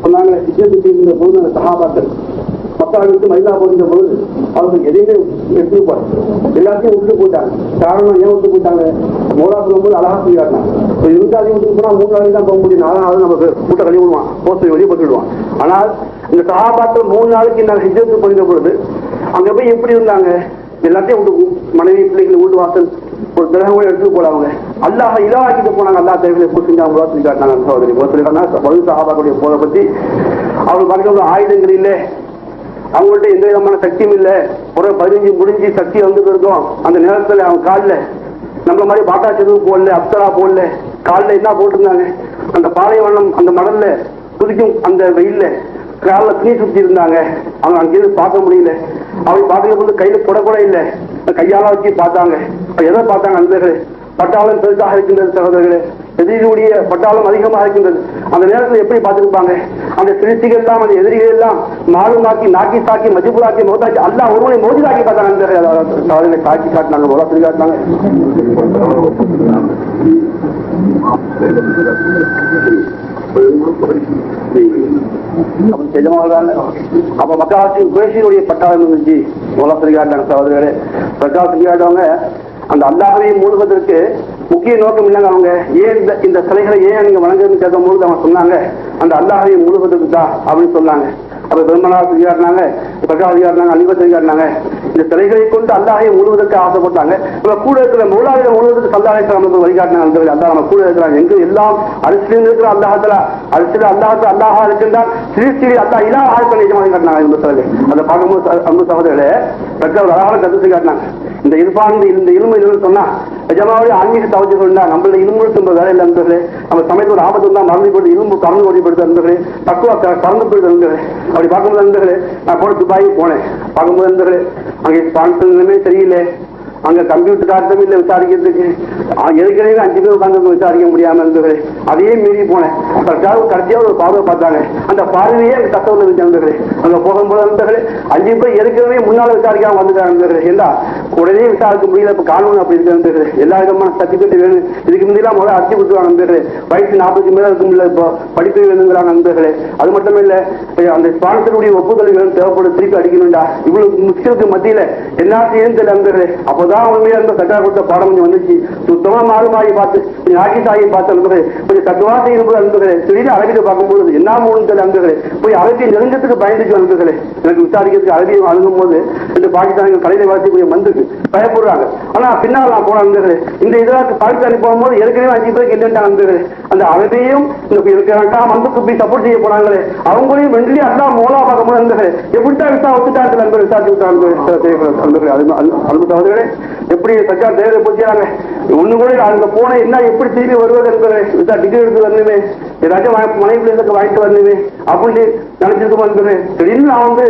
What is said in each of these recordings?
சொன்னாங்க. விஷயத்துக்கு இருந்த போது அந்த சகாபாக்கள் மக்காவிற்கு மதினா போகின்ற போது அவர்கள் எதையுமே எடுத்து போறாங்க, எல்லாத்தையும் விட்டு போட்டாங்க. காரணம் ஏன் விட்டு போட்டாங்க? மோலா சொல்லும்போது அழகா சொல்லி காட்டினாங்க. இருந்தாலும் விட்டு போனா 3 நாளைக்கு தான் போக முடியும், 4 நாள் நம்ம கூட்ட கழிவு விடுவான், போஸ்ட் வெளியே போட்டு விடுவான். ஆனால் இந்த சகாபாக்கள் 3 நாளைக்கு நாங்கள் ஹிஜ்ரத்து போகின்ற பொழுது அங்க போய் எப்படி இருந்தாங்க? எல்லாத்தையும் விட்டு மனைவி பிள்ளைகளை வீட்டு வாசல் ஒரு கிரகம் கூட எடுத்து போடாங்க. அல்லாஹ் இலாக்கிட்டு போனாங்க. அல்லா தேவையை செஞ்சாங்க சொல்லி காட்டினாங்க. சஹாபாக்களுடைய போதை பத்தி அவங்க பார்க்க ஆயுதங்கள் இல்லை, அவங்கள்ட்ட எந்த விதமான சக்தியும் இல்லை, ஒரு 15 முடிஞ்சு சக்தி வந்துட்டு இருக்கோம். அந்த நேரத்தில் அவங்க காலில் நம்மள மாதிரி பாட்டா செதுவு போடல, அப்சரா போடல, காலில் என்ன போட்டிருந்தாங்க? அந்த பாலைவனம் அந்த மணல்ல குதிக்கும் அந்த வெயில்ல காலில் துணி சுத்தி இருந்தாங்க. அவங்க அங்கேயிருந்து பார்க்க முடியல. அவங்க பார்க்கறது கையில கூட இல்லை, கையால வச்சு பார்த்தாங்க. எதை பார்த்தாங்க? அந்த பட்டாளம் பெருசாக இருக்கின்றது சகோதரர்களே, எதிரிகளுடைய பட்டாளம் அதிகமாக இருக்கின்றது. அந்த நேரத்தில் எப்படி பார்த்துருப்பாங்க? அந்த சிறுத்தைகள் எல்லாம் அந்த எதிரிகள் எல்லாம் மாலுமாக்கி நாக்கி தாக்கி மஜிபுராக்கி மோதாக்கி அல்லா ஒருவனை மோதிராக்கி பார்த்தாங்க. காட்சி காட்டினாங்க, மோதா சொல்லி காட்டினாங்க. அப்ப மக்காசி குறைஷியுடைய பட்டாளம் இருந்துச்சு, மோதா சொல்லி காட்டினாங்க. சகோதரர்களே, பிரகாஷ் சொல்லி காட்டுவாங்க, அந்த அல்லாஹ்வை மூழ்குவதற்கு முக்கிய நோக்கம் இல்லைங்க. அவங்க ஏன் இந்த சிலைகளை ஏன் நீங்க வணங்குறதுன்னு கேட்கும்போது அவங்க சொன்னாங்க, அந்த அல்லாஹ்வை மூழ்குவதற்கு தான் அப்படின்னு சொன்னாங்க. அப்ப பெருமனா செஞ்சாருனாங்க, பிரகாஷ் செஞ்சாருனாங்க, அலிபத் செஞ்சாருனாங்க. இந்த சிலைகளை கொண்டு அல்லாஹை முழுவதற்கு ஆசைப்பட்டாங்க. இப்ப கூட இருக்கிற மூலாவில முழுவதற்கு அல்லாஹ் வழிகாட்டினாங்க. அல்லா நம்ம கூட இருக்கிறாங்க. எங்க எல்லாம் அரிசியிலும் இருக்கிற அல்லாஹத்துல அரிசியில அல்லாஹா இருக்கின்றான், சிறு அல்லா இலா ஆட்கள் நிஜமாக காட்டினாங்க. இந்த சிலை அதை பார்க்கும்போது அன்பு சகோதரர்களே, பிரகாஷ் அழகான கருத்து காட்டினாங்க. இந்த இருப்பான் இந்த இரும்பு சொன்னா நிஜமாவே ஆன்மீக தவச்சு கொண்டா நம்மள இரும்பு வேலை இல்லை நண்பர்களே. நம்ம சமயத்து ஒரு ஆபத்து தான் மறந்து போட்டு இரும்பு கறந்து ஓடிப்படுத்த நண்பர்களே, தக்குவா கறந்து போயிட்டு நண்பர்களே. அப்படி பார்க்கும்போது நண்பர்களே, நான் போன துபாய்க்கு போனேன். பார்க்கும்போது நண்பர்களே, அங்கே ஸ்பான்சருமே சரியில்லை, அங்க கம்ப்யூட்டர் கார்டும் இல்லை விசாரிக்கிறதுக்கு. ஏற்கனவே 5 பேர் உட்காந்து விசாரிக்க முடியாம இருந்தது. அதையே மீறி போனேன். கடைசியா ஒரு பார்வை பார்த்தாங்க. அந்த பார்வையே அந்த கஷ்டம் இருந்தது. அங்க போகும்போது இருந்தது 5 பேர் ஏற்கனவே முன்னால விசாரிக்காம வந்துட்டாங்க. ஏண்டா உடனே விசாரிக்க முடியல, இப்ப காணணும் அப்படி இருந்தது. எல்லா விதமான சர்டிபிகேட் வேணும். இதுக்கு முந்தையெல்லாம் முதல்ல அடிச்சு விட்டுருவாங்க நண்பர்களே. வயசு 40 மேல இருக்கும் இல்ல, இப்போ படிப்பு வேணுங்கிறாங்க நண்பர்களே. அது மட்டும் இல்ல, அந்த ஸ்பான்சருடைய ஒப்புதல் வேணும், தேவைப்படும், திருப்பி அடிக்கணும்டா. இவ்வளவு முக்கியத்துக்கு மத்தியில என்ன செய்யணும் தெரியல நண்பர்களே. அப்பதான் உண்மையா இருந்த சட்டா கொடுத்த பாடம் கொஞ்சம் வந்துச்சு. சுத்தமா மாறுமாயி பார்த்து கொஞ்சம் ஆக்கி தாயை பார்த்து அனுப்புகிறேன், கொஞ்சம் தக்குவா செய்யும்போது அனுப்புகிறேன். திடீர்னு அரபியை பார்க்கும்போது என்ன மூணு தெரியல அனுப்புகிறேன். போய் அரபியை நெருங்கத்துக்கு பயந்துச்சு அனுப்புகிறேன். எனக்கு விசாரிக்கிறதுக்கு அரபியை அணுகும் போது இந்த பாகிஸ்தானிகள் கலையை வாசிக்கூடிய மந்துக்கு பயப்படுறாங்க. ஆனா பின்னால் நான் போன அனுப்புகிறேன். இந்த இதற்கு பாகிஸ்தானுக்கு போகும்போது ஏற்கனவே 5 பேருக்கு இல்லைன்னு அனுப்புகிறேன். அந்த அரபியையும் மந்துக்கு போய் சப்போர்ட் செய்ய போனாங்களே, அவங்களையும் வெள்ளி அல்லா மோலா பார்க்க போது அனுப்புகிறேன். எப்படித்தான் விசா வச்சுட்டாங்க நண்பர், விசாரிச்சு விட்டாங்க அனுப்புகிறேன். எப்படி சச்சா தேவை போச்சாங்க ஒண்ணு கூட அங்க போன என்ன எப்படி திரும்பி வருவது என்பதை டிக்கெட் எடுத்து வரணுமே, ஏதாச்சும் மனைவில இருந்து வாங்கிட்டு வரணுமே அப்படின்னு நினைச்சிருக்கோம் என்பது. திடீர்னு நான் வந்து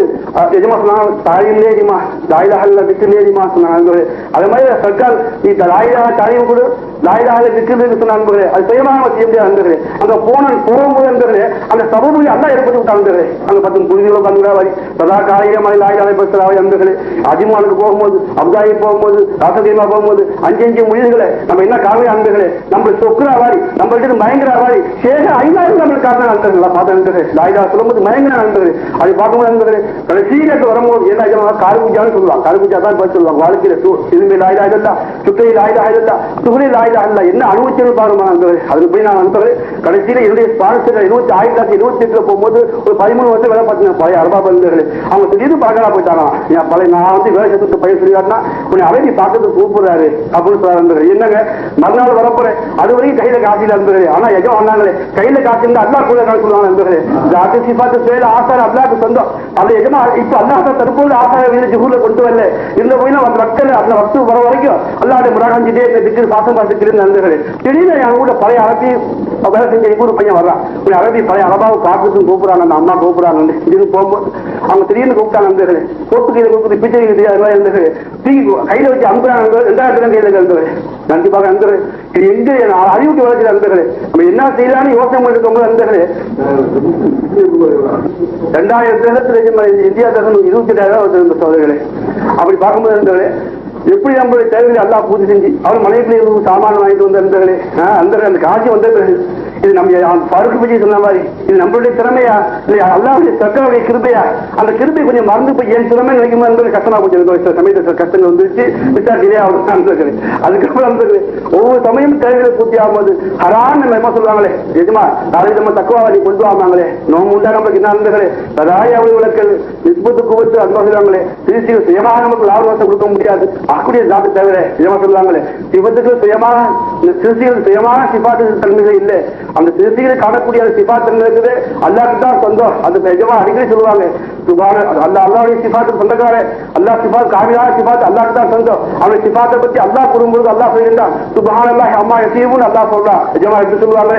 எஜமா சொன்னாங்க, தாயிலே எஜமா தாயிலாக விட்டுலே எஜமா சொன்னாங்க. அதே மாதிரி சர்க்கார் நீ தாயிலாக தாயும் கூட தாயிலாக விட்டு சொன்னாங்க. அது சுயமாக செய்ய முடியாது அன்பது. அங்க போகும்போது என்பது அந்த சமூகத்தை அல்லா ஏற்பட்டு விட்டாங்க. அங்க 10 புரிதலோ கண்காவாரி சதா காலையில மலை தாயிலாக பேசுறாங்க அன்பது. அஜிமானுக்கு போகும்போது அப்தாயி போகும்போது ராசதீமா போகும்போது 5 மொழிகளை நம்ம என்ன காரணம் அன்பர்களே, நம்ம சொக்குற வாரி நம்மள்கிட்ட மயங்குற வாரி சேக 5000 நம்மளுக்கு காரணம் அன்பர்கள் பார்த்து லாயிலா சொல்லும்போது மயங்குற அன்பர்கள். அதை பார்க்கும்போது அன்பர்களே கடைசியில வரும்போது என்ன காரு பூஜான்னு சொல்லுவாங்க. காரு பூஜா தான் பார்த்து சொல்லுவாங்க. வாழ்க்கையில இதுமே லாயிலா இல்ல, சுற்றை லாயிலா இல்ல, துகுரி லாயிலா இல்ல, என்ன அனுபவிச்சு பாருமா அன்பர்கள். அதுக்கு போய் நான் அன்பர்கள் கடைசியில என்னுடைய ஸ்பான்சர் 1928 போகும்போது ஒரு 13 வருஷம் வேலை பார்த்தேன். பழைய அரபா பந்தர்களே அவங்க திடீர்னு பார்க்கலாம் போயிட்டாங்க. பழைய நான் வந்து வேலை சேர்த்து பயிர் சொல்லியாருன்னா கொஞ்சம் அழகி பார்க்கறது கூப்பிடுறாரு அப்படின்னு சொல்றாரு. என்னங்க மறுநாள் வரப்போறேன், அது வரைக்கும் கையில காசில இருந்தது. ஆனா எஜம் வந்தாங்களே கையில காசு இருந்தா அல்லா கூட சொல்லுவாங்க நண்பர்களே. ஜாதி சிபாத்து செயல் ஆசார அல்லாக்கு சொந்தம். அது எஜமா இப்ப அல்லாஹ் தற்போது ஆசார வீடு ஜுகூர்ல கொண்டு வரல. இருந்த போயினா அந்த மக்கள் அந்த வஸ்து வர வரைக்கும் அல்லாஹ் முராகாஞ்சிட்டே திக்கு பாசம் பார்த்துட்டு நண்பர்களே. திடீர்னு என் கூட பழைய அரபி வேலை செஞ்ச ஒரு பையன் வர்றான். அரபி பழைய அரபாவை காத்துட்டு கூப்பிடுறாங்க, அந்த அம்மா கூப்பிடுறாங்க. இது போகும்போது அவங்க திடீர்னு கூப்பிட்டாங்க நண்பர்களே. கோப்புக்கு கூப்பிட்டு பிச்சை இருந்தது கையில வச்சு அனுப்புறாங்க. 2000 கையில இருந்தது. கண்டிப்பாக நண்பர்களே இது எங்க அறிவுக்கு வளர்ச்சி நண்பர்களே. நம்ம என்ன செய்யலான்னு யோசனை பண்ணிருக்கோம் நண்பர்களே. 2000 இந்தியா தரணும் 27,000 சோதனைகளே. அப்படி பார்க்கும்போது நண்பர்களே எப்படி நம்மளுடைய தேவைகளை அல்லா பூஜை செஞ்சு அவர் மனைவிகளை சாமான வாங்கிட்டு வந்த நண்பர்களே. அந்த காட்சி வந்த பிறகு இது நம்ம பருக்கு பற்றி சொன்ன மாதிரி இது நம்மளுடைய திறமையா இல்லையா அல்லாவுடைய சர்க்காருடைய கிருபையா? அந்த கிருபை கொஞ்சம் மறந்து போய் என் திறமை நினைக்குமா என்பது கஷ்டமா போச்சு. சில சமயத்தில் கஷ்டங்கள் வந்துருச்சு, விசாரிக்கிறே அவருக்கு. அதுக்கப்புறம் ஒவ்வொரு சமயம் தேவைகளை பூர்த்தி ஆகும்போது ஹரான் நம்ம சொல்லுவாங்களே, எதுமா நாளைக்கு நம்ம தக்குவா நீ கொண்டு வாங்களே, நோம்பு உண்டா நம்மளுக்கு என்ன இருந்தது அதாய அவள் விளக்கல் நிஸ்பத்து குவத்து அது சொல்லுவாங்களே, திருச்சி சுயமாக நமக்கு லாபத்தை கொடுக்க முடியாது. ஆக்கூடிய ஜாத்து தவிர இதமா சொல்லுவாங்களே, சிவத்துக்கு சுயமாக சிறுசிகள் சுயமான சிபாத்து தன்மைகள் இல்லை. அந்த சிறுசிகளை காணக்கூடிய சிபாத் தன்மை இருக்குது அல்லாஹ்க்கு தான் சொந்தம். அந்த நிஜமா அடிக்கடி சொல்லுவாங்க, அல்லாவுடைய சிபாத்து சொந்தக்கார அல்லாஹ் சிபாத் காமிலான சிபாத் அல்லாஹ்க்கு தான் சொந்தம். அவனுடைய சிபாத்தை பத்தி அல்லாஹ் கூறும்போது அல்லாஹ் சொல்லியிருந்தான் சுப்ஹானல்லாஹ் அம்மா யஸீபுன் அல்லாஹ் சொல்றான். நிஜமா எப்படி சொல்லுவாங்க,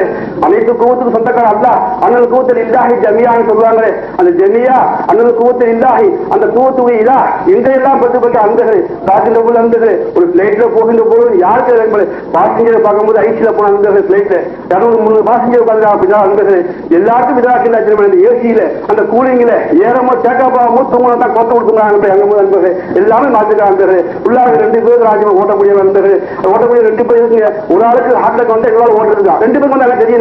அனைத்து கூவத்துக்கு சொந்தக்கார அல்லாஹ் அண்ணல் கூவத்தில் இல்லாஹி ஜமியான்னு சொல்லுவாங்க. அந்த ஜமியா அண்ணல் கூவத்தில் இல்லாஹி அந்த கூவத்து இல்லா எங்கெல்லாம் பட்டு பட்டு அந்தகள் பாசில போல அந்தகள் ஒரு பிளைட்ல போகின்ற போது யாருக்கு பாசஞ்சரை பார்க்கும்போது ஐசில போன அந்தகள் பிளைட்ல 200-300 பாசஞ்சர் உட்காந்து அப்படிதான் அந்தகள் எல்லாருக்கும் விதாக்கில் ஏசியில அந்த கூலிங்ல ஏறமோ சேக்காப்பா மூத்தவங்க தான் கொத்த கொடுத்துருக்காங்க அங்க எல்லாமே மாத்துக்காங்க உள்ளாக 2 பேர் ராஜ்யம் ஓட்ட முடியாம இருந்தது. ஓட்டக்கூடிய 2 பேர் இருக்குங்க. ஒரு ஆளுக்கு ஹார்ட்ல வந்து எங்களால் ஓட்டுருக்கான் 2 பேருக்கு வந்து தெரிய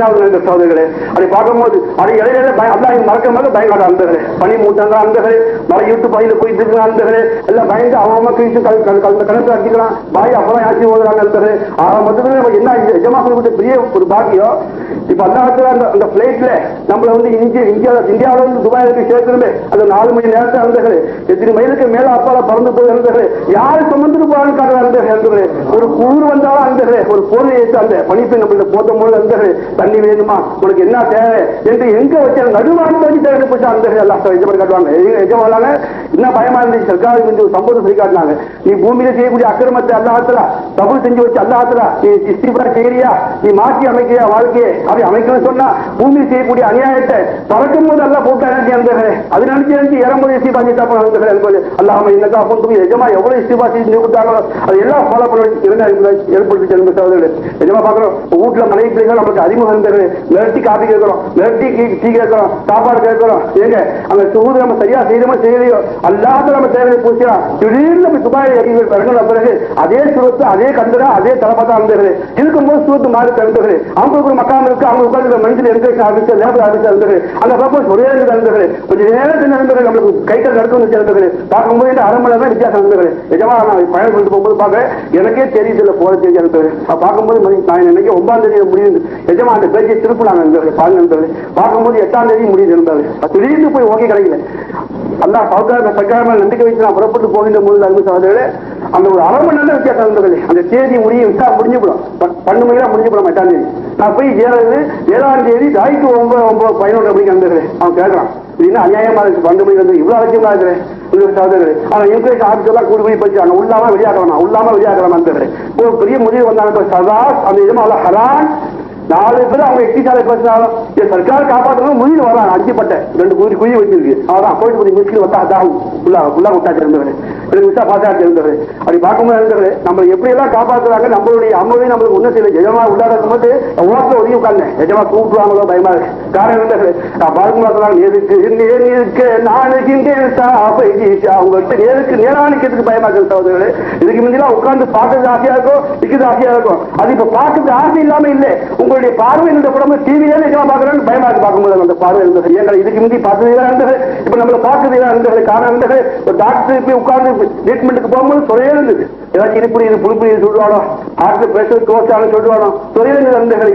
சோதனைகளே அப்படி பார்க்கும்போது அது இடையில அல்லாஹ் மறக்க மாதிரி பயங்கர அந்தது பனி மூட்டாங்க அந்தகள் மழை யூட்டு பயில போயிட்டு இருக்காங்க அந்தகள் எல்லாம் பயந்து அவங்க கழிச்சு கணக்கு அடிக்கலாம் பாய் அப்புறம் ஆட்சி ஓதுறாங்க அந்தது. மொத்தத்துல நம்ம என்ன நிஜமா சொல்லக்கூடிய பெரிய ஒரு பாக்கியம். இப்ப அல்லாஹத்துல அந்த பிளைட்ல நம்மள வந்து இந்தியாவில இருந்து துபாயில போய் சேர்க்கணுமே அந்த 4 மணி நேரத்தில் அந்தகள் எத்தனை மைலுக்கு மேல அப்பால பறந்து போய் இருந்தது யாரு சுமந்துட்டு போறாங்க அந்த ஒரு குளிர் வந்தாலும் அந்தது ஒரு பொருள் ஏற்று அந்த பனிப்பை நம்மள போட்ட போது அந்தது தண்ணி வேணுமா உனக்கு என்ன தேவை என்று எங்க வச்சு நடுவான வச்சு தேவை போச்சு அந்த எல்லாம் எஜமான் காட்டுவாங்க. எஜமானாங்க என்ன பயமா இருந்துச்சு சர்க்கார் ஒரு சம்பவத்தை சொல்லி காட்டினாங்க. நீ பூமியில செய்யக்கூடிய அக்கிரமத்தை அல்லாஹ்ல தபுல் செஞ்சு வச்சு அல்லாஹ்ல நீ இஸ்திக்பார் செய்யறியா, நீ மாற்றி அமைக்கிறியா வாழ்க்கையை அப்படி அமைக்கணும்னு சொன்னா பூமியில் செய்யக்கூடிய அநியாயத்தை பறக்கும் போது எல்லாம் போட்டாங்க அந்த அது நினைச்சு இறங்கும்போது இஸ்திக்பார் செய்ய அல்லாம என்னக்கா கொண்டு எஜமா எவ்வளவு இஸ்திக்பார் செஞ்சு கொடுத்தாங்களோ அது எல்லாம் ஃபாலோ பண்ண ஏற்படுத்தி எஜமா பாக்குறோம். வீட்டுல மனைவி பிள்ளைகள் நமக்கு அறிமுகம் இருந்தது மிரட்டி காப்பி கேட்கிறோம், மிரட்டி டீ கேட்கிறோம், சாப்பாடு கேட்கிறோம். ஏங்க அந்த சூது நம்ம சரியா செய்யறோமோ செய்யலையோ அல்லாத நம்ம தேவையை பூசிக்கலாம். திடீர்னு நம்ம துபாய் இறங்கின பிறகு அதே சுரத்து அதே கந்தரா அதே தலைப்பா இருந்தது இருக்கும்போது சூத்து மாறி தந்தது. அவங்களுக்கு ஒரு மக்காம இருக்கு அவங்க உட்காந்து மனிதன் என்கரேஜ் ஆஃபீஸர் லேபர் ஆஃபீஸர் இருந்தது. அந்த பர்பஸ் ஒரே இருந்தது. கொஞ்சம் நேரத்தில் இருந்தது நம்மளுக்கு கைகள் நடக்கும் இருந்தது. பார்க்கும்போது இந்த 1/2 மணி நேரம் வித்தியாசம் இருந்தது. நிஜமா நான் பயணம் கொண்டு போகும்போது பார்க்க எனக்கே தெரியுது போற செய்தி இருந்தது. பார்க்கும்போது நான் நினைக்க 9ஆம் தேதி முடியுது. நிஜமா அந்த பேச்சை திருப்பினாங்க இருந்தது பாருங்க. பார்க்கும்போது 8ஆம் தேதி முடியுது இருந்தது. திடீர்னு போய் ஓகே கிடைக்கல. அல்லா சர்க்கார நம்பிக்கை வச்சு நான் புறப்பட்டு போகின்ற போது அன்பு சகோதரர்களே அந்த ஒரு 1/2 மணி நேரம் வித்தியாசம் இருந்தது. அந்த தேதி விட்டா முடிஞ்சுவிடும் 12 மணிக்கு முடிஞ்சுவிடும் 8ஆம் தேதி. நான் போய் 7ஆம் தேதி தாய்க்கு 9-11 மணிக்கு வந்தது. அவன் கேட்கறான் இது அநியாயமா இருக்கு 12 மணிக்கு வந்து இவ்வளவு அலட்சியமா இருக்கிறேன் சகோதரர். ஆனா இன்கரேஜ் ஆஃபீஸர்லாம் கூடி போய் போச்சு அங்க உள்ளாம வெளியாகலாம் ஒரு பெரிய முடிவு வந்தாங்க சதா அந்த இதுமா ஹரான் 4 பேர் அவங்க எட்டிச்சாலை பேசினாலும் சர்க்கார் காப்பாற்றணும் முடிவு வராங்க. 5 பட்டை 2 குழி வச்சிருக்கு. அதான் போயிட்டு முஸ்லீம் வந்தா அதான் உள்ள விட்டாச்சு இருந்தவர் விசா பாசாச்சு இருந்தவர். அப்படி பார்க்கும்போது இருந்தவர் நம்ம எப்படி எல்லாம் காப்பாற்றுறாங்க. நம்மளுடைய அம்மவையும் நம்மளுக்கு ஒன்றும் செய்யல. எஜமா உள்ளாட போது ஓரத்தில் ஒதுங்கி உட்கார்ந்தேன். எஜமா கூப்பிடுவாங்களோ பயமா இருக்கு. காரணம் இருந்தது நான் பார்க்கும்போது நேருக்கு அவங்கள்ட்ட நேருக்கு நேரானிக்கிறதுக்கு பயமா இருக்கு சகோதரர்களே. இதுக்கு முன்னெல்லாம் உட்கார்ந்து பார்க்கறது ஆசையா இருக்கும், விற்கிறது ஆசையா இருக்கும். அது இப்ப பார்க்கறது ஆசை இல்லாம இல்லை. உங்களுடைய பார்வை இந்த குடும்பம் டிவியில நிஜமா பார்க்கறேன்னு பயமா இருக்கு. பார்க்கும்போது அந்த பார்வை இருந்தது எங்களை இதுக்கு முந்தி பார்த்ததே இருந்தது. இப்ப நம்மள பார்த்ததே இருந்தது. காரணம் இருந்தது ஒரு டாக்டர் போய் உட்கார்ந்து ட்ரீட்மெண்ட்டுக்கு போகும்போது துறையே இருந்தது. ஏதாச்சும் இனிப்புடி புளிப்புடி சொல்லுவானோ ஹார்ட் பிரஷர் கோச்சாலும் சொல்லுவானோ துறையே இருந்தது.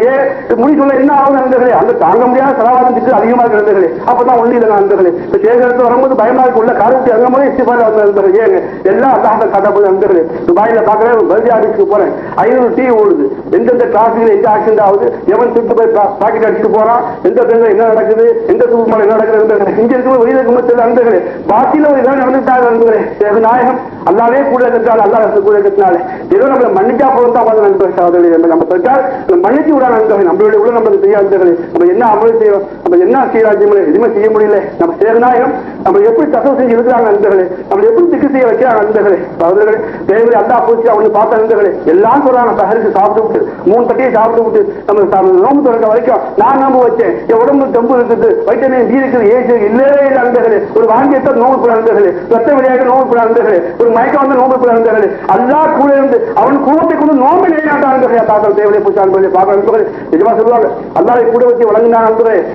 முடி சொல்ல என்ன ஆகும் இருந்தது. அந்த தாங்க முடியாத செலவாதம் திட்டு அதிகமாக இருந்தது. அப்பதான் ஒண்ணு இல்லை இருந்தது. இப்ப சேகரத்து வரும்போது பயமா இருக்கு. உள்ள காரணத்தை இறங்கும்போது இஸ்திஃபார் இருந்தது. ஏங்க எல்லாம் அல்லாஹ் காட்டப்போது இருந்தது. துபாயில பாக்குறேன் பர்த்டே ஆபீஸ்க்கு போறேன் 500 டீ ஓடுது. எந்தெந்த டிராபிக்ல எந்த ஆக்சிடென்ட் ஆகுது, எவன் சுட்டு போய் பாக்கெட் அடிச்சுட்டு போறான், எந்த பேர்ல என்ன நடக்குது, எந்த சூப்பர் என்ன நடக்குது இங்க இருக்கும் வெளியில கும்பத்தில் அந்தது பாத்தியில ஒரு இடம் நடந்துட்டாங்க அன்புகளே. நாயகம் அல்லாவே கூட இருக்கிறாள். அல்லா கூட இருக்கிறாள். ஏதோ நம்மளை மன்னிச்சா போதான் நம்ம சர்க்கார் மன்னிச்சு விடா நண்பர்கள். நம்மளுடைய உள்ள நம்மளுக்கு தெரியாது. நம்ம என்ன அமல் செய்யறோம், நம்ம என்ன செய்யறாங்க எதுவுமே செய்ய முடியல. நம்ம சேகநாயகம் நம்ம எப்படி தசவு செஞ்சு இருக்கிறாங்க நண்பர்களே. நம்ம எப்படி திக்கு செய்ய வைக்கிறாங்க நண்பர்களே. சகோதரர்களே தேவையை அல்லா போச்சு அவனு பார்த்த நண்பர்களே எல்லாம் சொல்றாங்க. சஹருக்கு சாப்பிட்டு விட்டு 3 தட்டியை சாப்பிட்டு விட்டு நம்ம நோம்பு திறக்க வரைக்கும் நான் நம்ப வச்சேன். என் உடம்பு தெம்பு இருக்குது, வைட்டமின் டி இருக்குது, ஏஜ் இல்லவே இல்லை நண்பர்களே. ஒரு வாங்கியத்தை நோம்பு கூட நண்பர்களே, ரத்த விளையாட்டு நோம்பு கூட நண்பர்களே, ஒரு மயக்கம் வந்து நோம்பு இருந்தார்கள். அல்லாஹ் கூட இருந்து அவன் குடும்பத்தை கொண்டு நோம்பு நிலைநாட்டாங்க. தாக்கல் தேவையை பூச்சாங்க பார்க்க நிஜமா சொல்லுவாங்க. அல்லாஹ் கூட வச்சு வழங்கினாங்க.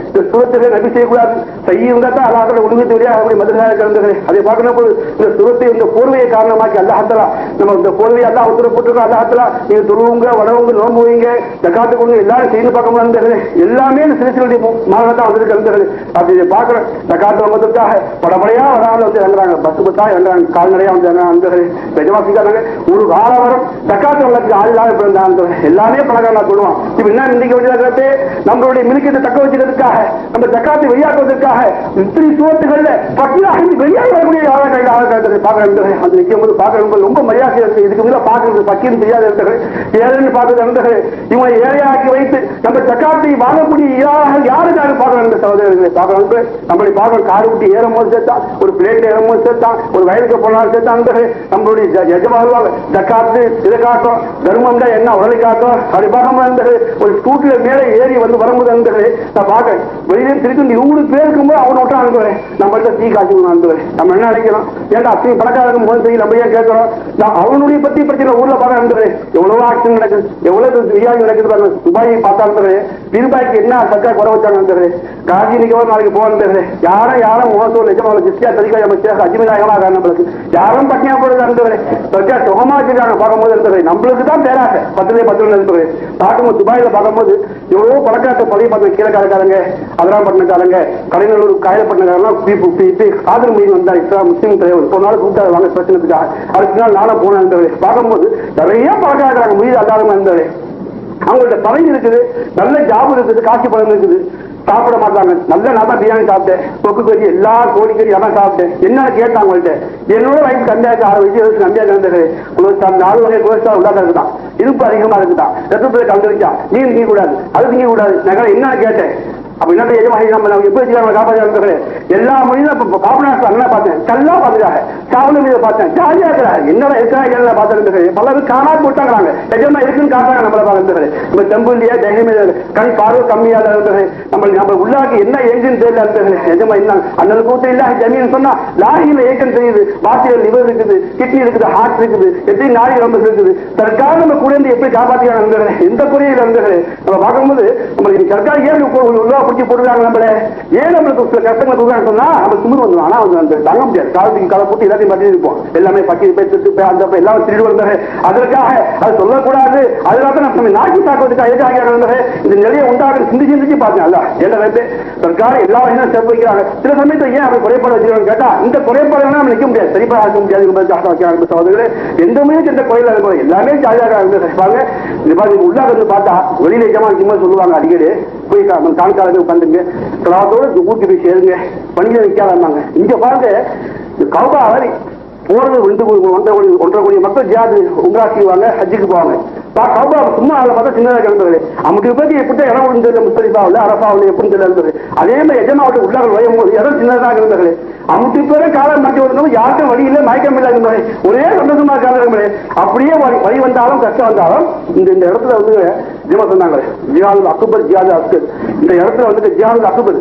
இந்த சுரத்தை நபி செய்யக்கூடாது. செய்ய இருந்தா தான் அல்லாஹ் உடுங்கத்து வழியா அப்படி மதுரையாக கிடந்தது. அதை பார்க்கணும் போது இந்த சுரத்தை இந்த போர்வையை காரணமாக்கி அல்லாஹாலா நம்ம இந்த போர்வையை அல்லாஹ் உத்தரவு போட்டிருக்கோம். அல்லாஹாலா நீங்க தொழுவுங்க, வடவுங்க, நோம்பு வைங்க, ஜக்காத்து கொடுங்க, எல்லாரும் செய்து பார்க்க முடியாது. எல்லாமே இந்த சிறுசிலுடைய மாணவத்தான் வந்துட்டு கிடந்தது. அப்படி இதை பார்க்கிறேன். ஜக்காத்து வந்ததுக்காக படப்படையா வராமல் வந்து இறங்குறாங்க. பஸ் பத்தா இறங்குறாங்க, கால்நடையா வந்து இறங்குறாங்க. நிஜமாசிக்காங்க ஒரு காலவரம் ஜக்காத்து வளர்த்துக்கு ஆள் இல்லாத பிறந்தாங்க. எல்லாமே பழக்கம் நான் சொல்லுவான். இப்ப என்ன இன்னைக்கு வச்சு நம்மளுடைய மினுக்கத்தை தக்க வச்சுக்கிறதுக்காக, நம்ம ஜக்காத்தை வெளியாக்குவதற்காக இத்தனை சுவத்துகள்ல பட்டியலாக வெளியாக வரக்கூடிய பார்க்கிறேன். அது நிற்கும் போது பார்க்கறது ரொம்ப மரியாதை இருக்கு. இதுக்கு மேல பார்க்கறது பக்கின்னு தெரியாத இருந்தது, ஏழைன்னு பார்க்கறது இருந்தது. இவங்களை ஏழையாக்கி வைத்து நம்ம ஜக்காத்தை வாங்கக்கூடிய யாருக்காக பார்க்கணும் சகோதரர்களை பார்க்கறது. நம்மளை பார்க்கணும். காடு விட்டு ஏறும் போது சேர்த்தான், ஒரு பிளேட் ஏறும் போது சேர்த்தான், ஒரு வயலுக்கு போனாலும் சேர்த்தான். நம்மளுடைய எஜமாக ஜக்காத்து இதை காட்டும், தர்மம் தான் என்ன உடலை காட்டும். அப்படி பார்க்காம இருந்தது. ஒரு ஸ்கூட்டில மேலே ஏறி வந்து வரும்போது இருந்தது நான் பார்க்க வெளியே திருப்பி 100 பேர் இருக்கும்போது அவனை விட்டா அனுப்புவேன். நம்மள்கிட்ட தீ காய்ச்சி அனுப்புவேன். நம்ம என்ன நினைக்கிறோம், ஏன்டா அப்படி பணக்காரருக்கு போது செய்ய நம்ம ஏன் கேட்கிறோம். நான் அவனுடைய பத்தி பிரச்சனை ஊர்ல பார்க்க இருந்தது. எவ்வளவோ ஆக்சிடென்ட் நடக்குது, எவ்வளவு வியாதி நடக்குது. துபாயை பார்த்தா இருந்தது. திருபாய்க்கு என்ன சர்க்கார் குறை வச்சாங்க இருந்தது. காஜி நிக்கவர் நாளைக்கு போகிறது. யாரும் முகத்தோல் நிஜமாக ஜிஸ்டியா தரிக்கா நம்ம அஜிமதாயமாக நம்மளுக்கு யாரும் பட்டினியா போறது இருந்தது. சர்க்கார் சுகமா வச்சிருக்காங்க பார்க்கும்போது இருந்தது. நம்மளுக்கு தான் பேராக 10 இருந்தது. பார்க்கும்போது துபாயில பார்க்கும்போது எவ்வளவு பணக்காட்டு பழைய பார்த்து கீழே காலக்காரங்க, அதிராம்பட்டினக்காரங்க, கலைநல்லூர் காயப்பட்டினக்காரங்க காதல் மீது வந்தா இஸ்லாம் முஸ்லீம் தலைவர் போனாலும் கூப்பிட்டு வாங்க பிரச்சனைக்காக. அதுக்கு நாள் நானும் போனேன். பார்க்கும்போது நிறைய பழக்காரங்க மீது அல்லாதமா இருந்தது. அவங்கள்ட்ட பதவி இருக்குது, நல்ல ஜாப் இருக்குது, காசு பணம் இருக்குது, சாப்பிட மாட்டாங்க. நல்ல நான் தான் பிரியாணி சாப்பிட்டேன், தொக்கு கறி, எல்லா கோழிக்கறி அதான் சாப்பிட்டேன். என்னன்னு கேட்டாங்க அவங்கள்ட்ட. என்னோட வயசு கம்மியாக 6 வயசு கம்மியாக இருந்தது. 4 வகை கொலஸ்ட்ரால் உள்ளாக இருக்குதான், இருப்பு அதிகமா இருக்குதான், ரத்தத்துல கலந்துருச்சா, நீ கூடாது, அது திங்க கூடாது. நான் என்னன்னு கேட்டேன். அப்ப என்ன நம்ம எப்படி வச்சுக்காங்க காப்பாற்ற எல்லா மொழியும் காப்பனாசு அண்ணா பார்த்தேன், கல்லா பார்த்துக்காங்க, சாவல மீது பார்த்தேன், ஜாலியா இருக்கிறாங்க. என்னடா இருக்கிறாங்க பார்த்துட்டு பலரும் காணாது போட்டாங்க. நிஜமா இருக்குன்னு காட்டுறாங்க நம்மள பார்த்துட்டு. நம்ம செம்புலியா தைரியமே கண் பார்வை கம்மியாக இருந்தது. நம்ம உள்ளாக்கு என்ன ஏங்குன்னு தெரியல இருந்தது. நிஜமா என்ன அண்ணன் கூட்டம் இல்ல ஜமீன் சொன்னா லாரியில ஏக்கம் தெரியுது. பாட்டியில் லிவர் இருக்குது, கிட்னி இருக்குது, ஹார்ட் இருக்குது, எத்தனை நாடி ரொம்ப இருக்குது. தற்கால நம்ம கூட இருந்து எப்படி காப்பாற்றியா இருந்தது. எந்த குறையில இருந்தது நம்ம பார்க்கும்போது நம்மளுக்கு சர்க்கார் ஏன் உள்ள பிடிச்சி போட்டுருக்காங்க. நம்மள ஏன் நம்மளுக்கு கஷ்டங்களை கொடுக்குறாங்க சொன்னா நம்ம சுமர் வந்துடும். ஆனா அவங்க தங்க முடியாது. காலத்துக்கு காலை போட்டு எல்லாத்தையும் பட்டி இருப்போம். எல்லாமே பட்டி பேசிட்டு அந்த எல்லாம் திருடி வந்தாரு. அதற்காக அது சொல்லக்கூடாது. அதனால நம்ம நாக்கி தாக்குவதற்கு எதுக்காக இந்த நிலையை உண்டாக சிந்திச்சு பார்த்தேன். அல்ல என்ன வைத்து சர்க்கார் எல்லா வகையும் சேர்த்து வைக்கிறாங்க. சில சமயத்தை ஏன் அப்படி குறைபாடு வச்சுருக்காங்க கேட்டா, இந்த குறைபாடு நம்ம நிற்க முடியாது, சரிப்பா ஆக்க முடியாது. சகோதரர்களே, எந்த முறையும் எந்த கோயில இருக்கும், எல்லாமே ஜாலியாக இருப்பாங்க. உள்ளாக வந்து பார்த்தா வெளியில ஜமா சொல்லுவாங்க அடிக்கடி போய் காணிக்காலத்தில் உட்காந்துங்க, கிளாத்தோடு ஊட்டி போய் சேருங்க, பணியில வைக்காதாங்க. இங்க பாருங்க கௌபா வரி போறது 1.5 கோடி மக்கள் ஜியாது உம்ரா செய்வாங்க, ஹஜ்ஜுக்கு போவாங்க. கௌபா சும்மா அதை பார்த்தா சின்னதாக கிடந்தது. அமுக்கு பத்தி எப்படி இடம் விழுந்தது, முஸ்தலிஃபாவில் அரபாவில் எப்படி இருந்தது. அதே மாதிரி எஜமாவட்ட உள்ளாக வரும் போது இடம் சின்னதாக இருந்தது. அமுக்கு பேரை காலம் மாற்றி வரும்போது யாருக்கும் வழியில மயக்கம் இல்லை இருந்தது. ஒரே சந்தோஷமா காலம். அப்படியே வழி வந்தாலும் கஷ்டம் வந்தாலும் இந்த இடத்துல வந்து ஜிமா சொன்னாங்க ஜியாதுல் அக்பர், ஜியாது அஸ்கர். இந்த இடத்துல வந்து ஜியாதுல் அக்பர்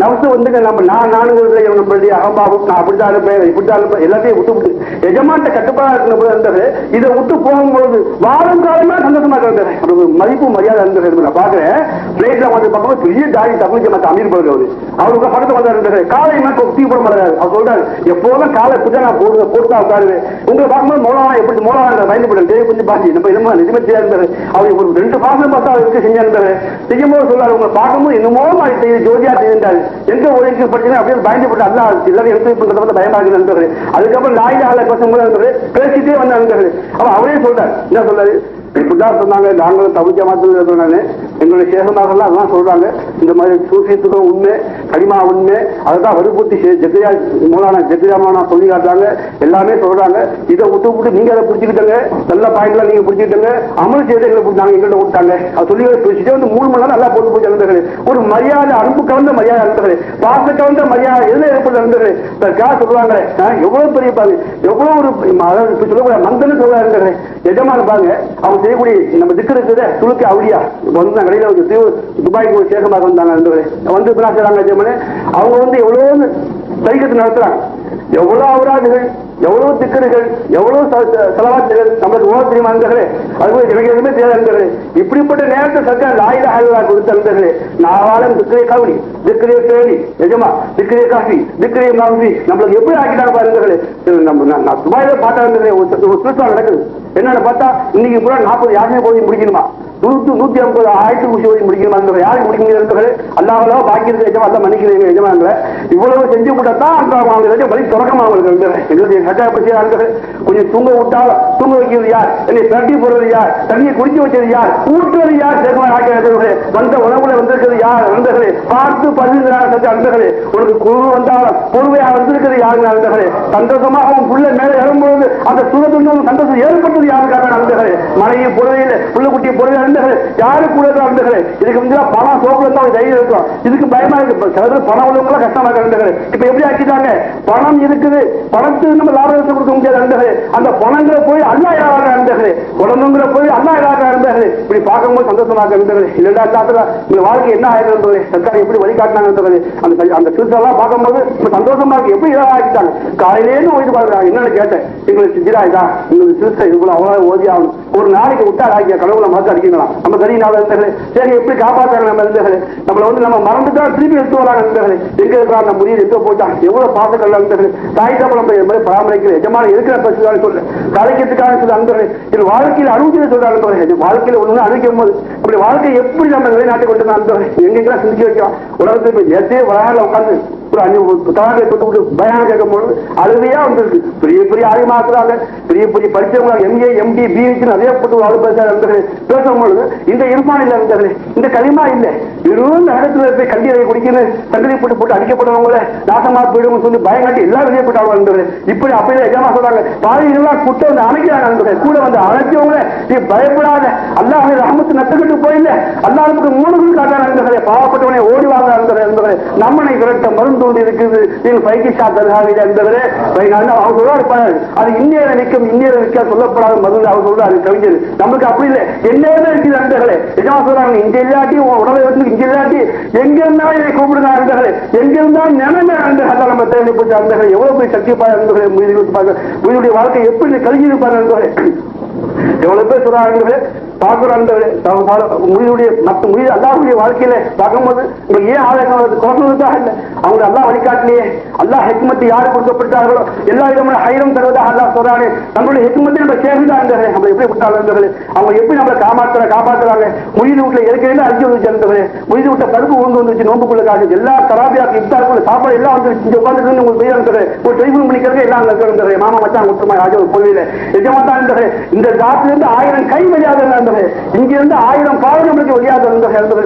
நவசு வந்து நம்ம நம்மளுடைய அகம்பாவும் நான் அப்படித்தான் இருப்பேன், இப்படித்தான் இருப்பேன், எல்லாத்தையும் விட்டு எஜமாட்ட கட்டுப்பாடு இருந்தது. இதை விட்டு போகும்போது வாரம் காலமா சந்தோஷமா இருந்தது. மதிப்பு மரியாதை இருந்தது. நான் பாக்குறேன் பிளேட்ல வந்து பார்க்கும்போது பெரிய ஜாதி தமிழ் மத்த அமீர் போடுறது அவருக்கு பக்கத்து வந்தா இருந்தது. காலையுமே தீ போட மாட்டாரு. அவர் சொல்றாரு எப்போதும் காலை புத்தா நான் போட்டுதான் உட்காருது. உங்களை பார்க்கும்போது மோலானா எப்படி மோலானா பயந்துபடுறது கொஞ்சம் பாசி நம்ம என்னமோ நிஜமே செய்யா இருந்தாரு. அவர் ஒரு 2 மாசம் பார்த்தா அவருக்கு செஞ்சா இருந்தாரு. செய்யும்போது சொல்றாரு உங்களை பார்க்கும்போது என்னமோ மாதிரி செய்து ஜோதியா செய்தாரு. எங்க ஒழுங்கு படிச்சுன்னா அப்படியே பயந்துபட்டு அல்லா எல்லாரும் எடுத்து பண்றது பயமாக இருந்தது. அதுக்கப்புறம் லாயில பசங்க பேசிட்டே வந்தாங்க. அவன் அவரே சொல்றாரு, என்ன சொல்றாரு, இப்படிதான் சொன்னாங்க, நாங்களும் தவிச்ச மாத்திரம் சொன்னாங்க. எங்களுடைய சேகமாகலாம் அதெல்லாம் சொல்றாங்க. இந்த மாதிரி சூசியத்துக்கும் உண்மை, கடிமா உண்மை, அதைதான் வலுப்பூர்த்தி ஜெகரியா ஜெகரியாமான சொல்லி காட்டுறாங்க. எல்லாமே சொல்றாங்க. இதை விட்டு நீங்க அதை பிடிச்சிக்கிட்டங்க, நல்ல பாயிண்ட்லாம் நீங்க பிடிச்சிக்கிட்டங்க, அமல் செய்து எங்களை நாங்க எங்கள்கிட்ட விட்டாங்க. அது சொல்லி பேசிட்டே வந்து 3 மணி நேரம் நல்லா போட்டு போய் இருந்தது. ஒரு மரியாதை, அன்பு கலந்த மரியாதை இருந்தது, பாச கலந்த மரியாதை எதுல ஏற்பட்டு இருந்தது. சொல்லுவாங்க எவ்வளவு பெரிய பாரு, எவ்வளவு ஒரு சொல்ல மந்தன்னு சொல்ல இருந்தது. எஜமான பாருங்க அவங்க செய்யக்கூடிய நம்ம திக்கு இருக்குது துளுக்கு அவளியா வந்து கடையில வந்து துபாய்க்கு ஒரு சேகமாக வந்தாங்க வந்து செய்றாங்க. அவங்க வந்து எவ்வளவு சரிகத்து நடத்துறாங்க, எவ்வளவு அவராதுகள் எவ்வளவு திக்கர்கள், எவ்வளவு செலவாத்துகள் நம்மளுக்கு ஓட தெரியுமா நண்பர்களே? அதுபோல எனக்கு எதுவுமே தெரியாது நண்பர்களே. இப்படிப்பட்ட நேரத்தை சர்க்கார் லா இலாஹ இல்லல்லாஹ் கொடுத்த நண்பர்களே. நாவாலம் திக்ரே கவுனி, திக்ரே பேரி, எஜமா திக்ரே காஃபி, திக்ரே மாஃபி நம்மளுக்கு எப்படி ஆக்கிட்டாங்க பாருங்களே. நம்ம துபாயில பார்த்தா இருந்தது ஒரு சுற்றுலா நடக்குது. என்னன்னு பார்த்தா இன்னைக்கு கூட 40 யாருமே போய் முடிக்கணுமா, 150 ஆயிரத்து ஊசி முடிக்கணுமா? யாருக்கு முடிக்க முடியாது? அல்லாஹ் பாக்கி இருக்க எஜமா எல்லாம் மன்னிக்கிறீங்க எஜமாங்களை. இவ்வளவு செஞ்சு கூட்டத்தான் அந்த வழி தொடக்கமா அவங்களுக்கு எங்களுடைய கட்டாயப்படுத்தி கொஞ்சம் தூங்க விட்டால் தூங்க வைக்கிறது யார்? என்னை தட்டி போடுறது யார்? தண்ணியை குடிக்க வச்சது யார்? ஊற்றுவது யார்? ஆக்கியவர்களே, வந்த உணவுல வந்திருக்கிறது யார்? நண்பர்களே, பார்த்து பதினாறு நண்பர்களே, உனக்கு குழு வந்தாலும் பொறுமையாக வந்திருக்கிறது யாரு? நண்பர்களே, சந்தோஷமாக அவன் புள்ள மேலே ஏறும்போது அந்த சுகத்தும் சந்தோஷம் ஏற்பட்டது யாருக்காக? நண்பர்களே, மனைவி பொறுவையில் புள்ள குட்டியை பொறுவை நண்பர்களே, யாரு கூட நண்பர்களே? இதுக்கு முன்னாடி பணம் சோப்புல தான் தைரியம் இருக்கும். இதுக்கு பயமா இருக்கு. சில பேர் பணம் உள்ளவங்க கஷ்டமா நண்பர்களே. இப்ப எப்படி ஆக்கிட்டாங்க? பணம் இருக்குது, பணத்துக்கு நம்ம லாபத்தை கொடுக்க முடியாது நண்பர்களே. அந்த பணங்களை போய் அல்லா இல்லாத நண்பர்களே, உடம்புங்கிற போய் அல்லா இல்லாத நண்பர்களே. இப்படி பார்க்கும்போது சந்தோஷமாக நண்பர்களே. இல்லடா இந்த வாழ்க்கை என்ன ஆயிரம் நண்பர்களே? சர்க்கார் எப்படி வழிகாட்டினாங்க நண்பர்களே? அந்த சிறுத்தெல்லாம் பார்க்கும்போது சந்தோஷமா இருக்கு. எப்படி இதாக ஆக்கிட்டாங்க? காலையிலேன்னு ஓய்வு பார்க்கிறாங்க. என்னன்னு கேட்டேன், எங்களுக்கு சித்திரா இதா எங்களுக்கு சிறுத்தை இதுக்குள்ள அவ்வளவு ஓதி ஆகணும். ஒரு நாளைக்கு விட்டா ஆகிய கடவுளை மறந்து அடிக்கலாம். நம்ம சரி நாள் இருந்தர்களே, சரி எப்படி காப்பாற்றாங்க நம்ம இருந்தர்களே? நம்மளை நம்ம மறந்துட்டா திருப்பி எடுத்து வராங்க நண்பர்களே. எங்க இருக்கிறா நம்ம முடிவு எங்க போட்டான்? எவ்வளவு பாசங்கள் நண்பர்களே. தாய் தப்ப நம்ம பராமரிக்கிற எஜமான இருக்கிற பசுதான் சொல்ல கலைக்கிறதுக்காக சொல்ல நண்பர்களே. இது வாழ்க்கையில் அனுபவிச்சு சொல்ற நண்பர்களே. வாழ்க்கையில ஒண்ணு அனுபவிக்கும் போது அப்படி வாழ்க்கை எப்படி நம்ம வெளிநாட்டை கொண்டு நண்பர்களே எங்கெல்லாம் சிந்திக்க வைக்கலாம். உலகத்துக்கு நேற்றே வரால உட்காந்து ஒரு 5 தலாகை தொட்டு பயானம் கேட்கும் பொழுது அழுகையா வந்திருக்கு. பெரிய பெரிய ஆய்மாக்குறாங்க, பெரிய பெரிய படிச்சவங்க MA MD BH நிறைய போட்டு நண்பர்களே பேசும்பொழுது இந்த இருப்பான் இல்லை நண்பர்களே, இந்த களிமா இல்லை. வெறும் இடத்துல போய் கண்டியை குடிக்கணும், கண்டியை போட்டு அடிக்கப்படுறவங்கள நாசமா போயிடும் சொல்லி பயங்காட்டி எல்லாம் வெளியே போட்டாங்க நண்பர்களே. இப்படி அப்படியே எஜமா சொல்றாங்க, பாதிகள்லாம் குட்ட வந்து அணைக்கிறாங்க நண்பர்களே. கூட வந்து அணைச்சவங்க நீ பயப்படாத, அல்லாஹ் ரஹமத்து நட்டுக்கிட்டு போயில்ல, அல்லாஹ்வுக்கு 3 காட்டாங்க நண்பர்களே. பாவப்பட்டவனை ஓடிவாங்க நண்பர்களே. நம்மனை விரட்ட மருந்து இருக்குது அவங்க சொல்றாரு. அது இன்னேற நிற்கும் இன்னேற நிற்க சொல்லப்படாத மருந்து அவர் சொல்றாரு கவிஞர். நமக்கு அப்படி இல்லை, என்னவே இருக்குது நண்பர்களே. எஜமா சொல்றாங்க, இங்க இல்லாட்டி உடலை வந்து இங்க இல்லாட்டி எங்க இருந்தாலும் என்னை கூப்பிடுங்க நண்பர்களே, எங்க இருந்தாலும் நினைமே நண்பர்கள் நம்ம தேவை போச்சு நண்பர்களே. எவ்வளவு போய் சக்தி பாரு நண்பர்களே. முயலுடைய வாழ்க்கை எப்படி கல்வி இருப்பார் நண்பர்களே. எவ்வளவு பேர் சொல்றாங்க பார்க்கிறாங்க. மற்ற முயல் அல்லாஹ்வுடைய வாழ்க்கையில பார்க்கும்போது ஏன் ஆலோசனை கோசம் இல்லை, அவங்க அல்லாஹ் வழிகாட்டிலேயே அல்லாஹ் ஹெக்மத்து யாரு கொடுக்கப்பட்டார்களோ எல்லா விதமான ஹைரம் தருவதாக அல்லாஹ் சொல்றாரு. நம்மளுடைய ஹெக்மத்தை நம்ம சேர்ந்தாங்க. நம்ம எப்படி விட்டாங்க, அவங்க எப்படி நம்மளை காப்பாற்றுறாங்க. முயல் வீட்டுல ஏற்கனவே அரிசி வந்துச்சு, முயல் வீட்டை பருப்பு உழுந்து வந்துச்சு, நோம்புக்குள்ள காசு எல்லா தராபியாக்கு இப்தாருக்குள்ள சாப்பாடு எல்லாம் வந்து இங்க உட்காந்து உங்களுக்கு பெய்யாங்க. ஒரு டெலிபோன் பண்ணிக்கிறது எல்லாம் இருக்கிறது. மாமா மச்சான் குற்றமா ராஜா கோவில எஜமாத்தான் இந்த ஜாத்துல இருந்து 1000 கை வழியாக இங்க இருந்து 1000 பாடம் நம்மளுக்கு வழியாக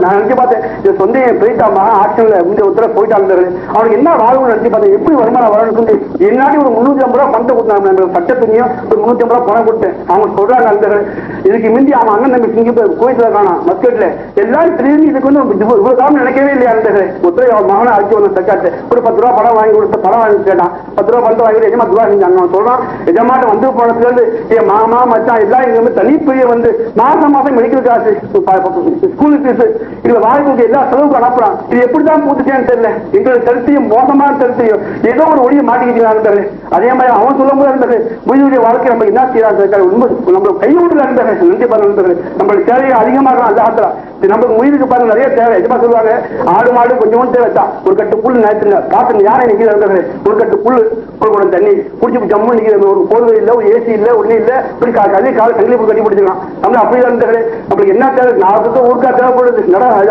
நான் நினைச்சு பார்த்தேன். சொந்த போயிட்டாமா ஆட்சியில் உத்தரவு போயிட்டாங்க. அவனுக்கு என்ன வாழ்வு நினைச்சு பார்த்தேன், எப்படி வருமானம் வரணும்னு சொல்லி என்னாடி ஒரு 350 ரூபாய் பணத்தை கொடுத்தாங்க. சட்டத்துலையும் ஒரு 350 ரூபாய் பணம் கொடுத்தேன். அவங்க சொல்றாங்க நண்பர்கள், இதுக்கு முந்தி அவன் அண்ணன் தம்பி சிங்கப்பூர் கோயில காணும் மஸ்கட்ல எல்லாரும் தெரிஞ்சு இதுக்கு வந்து இவ்வளவு காலம் நினைக்கவே இல்லையா நண்பர்கள். ஒருத்தர் அவன் மகனை அழைச்சி வந்த சக்காட்டு ஒரு 10 ரூபாய் பணம் வாங்கி கொடுத்த பணம் வாங்கி கேட்டான். 10 ரூபாய் பணத்தை வாங்கி எஜமா துவா செஞ்சாங்க. அவன் சொல்றான், எஜமாட்ட வந்து போனதுல இருந்து என் மாமா மச்சான் எல்லாம் இங்க வந்து தனிப்பெரிய வந்து மாசம் மெடிக்கல் காசு ஸ்கூல் ஃபீஸ் இதுல வாழ்க்கை எல்லா செலவுக்கு அனுப்புறான். இது எப்படிதான் பூத்துட்டேன்னு தெரியல. எங்களுக்கு கருத்தையும் மோசமான கருத்தையும் ஏதோ ஒரு ஒளியை மாட்டிக்கிட்டு. அதே மாதிரி அவன் சொல்லும் போது இருந்தது முயலுடைய வாழ்க்கை நம்ம என்ன செய்யறாங்க, நம்ம கைவிட்டு நண்பர்கள் நன்றி பாருங்க நண்பர்கள். நம்மளுடைய தேவையை அதிகமாக அல்லாஹ் நமக்கு முயலுக்கு பாருங்க நிறைய தேவை. எஜமா சொல்லுவாங்க, ஆடு மாடு கொஞ்சம் தேவைத்தான். ஒரு கட்டு புல் நேரத்துல காத்து யாரை நிக்கிறாங்க, ஒரு கட்டு புல் ஒரு குடம் தண்ணி குடிச்சு ஜம்மு நிக்கிறது. ஒரு போர்வை இல்ல, ஒரு ஏசி இல்ல, ஒண்ணு இல்ல. இப்படி அதே கால சங்கிலி கட்டி பிடிச்சிக்கலாம். நம்ம அப்படி நண்பர்களே நம்மளுக்கு என்ன தேவை, 4 ஊருக்கா தேவைப்படுது.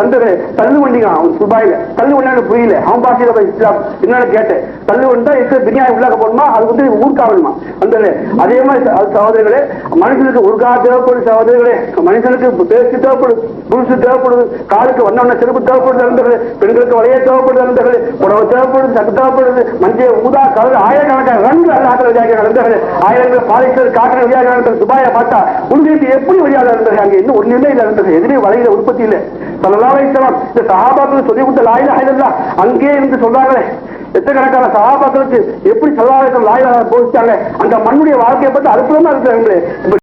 நண்பர்களே தள்ளு வண்டிக்கலாம். அவன் துபாயில தள்ளு வண்டியான்னு புரியல. அவன் பாஷையில என்னன்னு கேட்டேன். தள்ளு வண்டா பிரியாணி உள்ளாக்க போடணுமா, அது வந்து ஊருக்கா வேணுமா நண்பர்களே. அதே மாதிரி சகோதரர்களே, மனுஷனுக்கு ஊருக்கா தேவைப்படுது. சகோதரர்களே, மனுஷனுக்கு பேச்சு தேவைப்படுது, புதுசு தேவைப்படுது, காலுக்கு வண்ண செருப்பு தேவைப்படுது நண்பர்களே, பெண்களுக்கு வளைய தேவைப்படுது நண்பர்களே, உணவு தேவைப்படுது, சட்டு தேவைப்படுது, மஞ்சள் ஊதா கலர் ஆயிரக்கணக்கான ரன்கள் நண்பர்களே, ஆயிரங்கள் பாலிஸ்டர் காற்று வழியாக துபாயை பார்த்தா உங்களுக்கு எப்படி வழியாக நண்பர்கள். அங்கே இன்னும் ஒண்ணுமே இல்லை நண்பர்கள், எதுவுமே வளையில உற்பத்தி இல்லை. ஸல்லல்லாஹு அலைஹி வஸல்லம் இந்த சஹாபாக்கள் சொல்லி கொடுத்த லா இலாஹ இல்லல்லாஹ் அங்கே இருந்து சொல்றாங்களே. எத்தனைக்கணக்கான சஹாபாக்களுக்கு எப்படி ஸல்லல்லாஹு அலைஹி வஸல்லம் லா இலாஹ போதிச்சாங்க. அந்த மண்ணுடைய வாழ்க்கையை பற்றி அற்புதமா இருக்கிறாங்களே.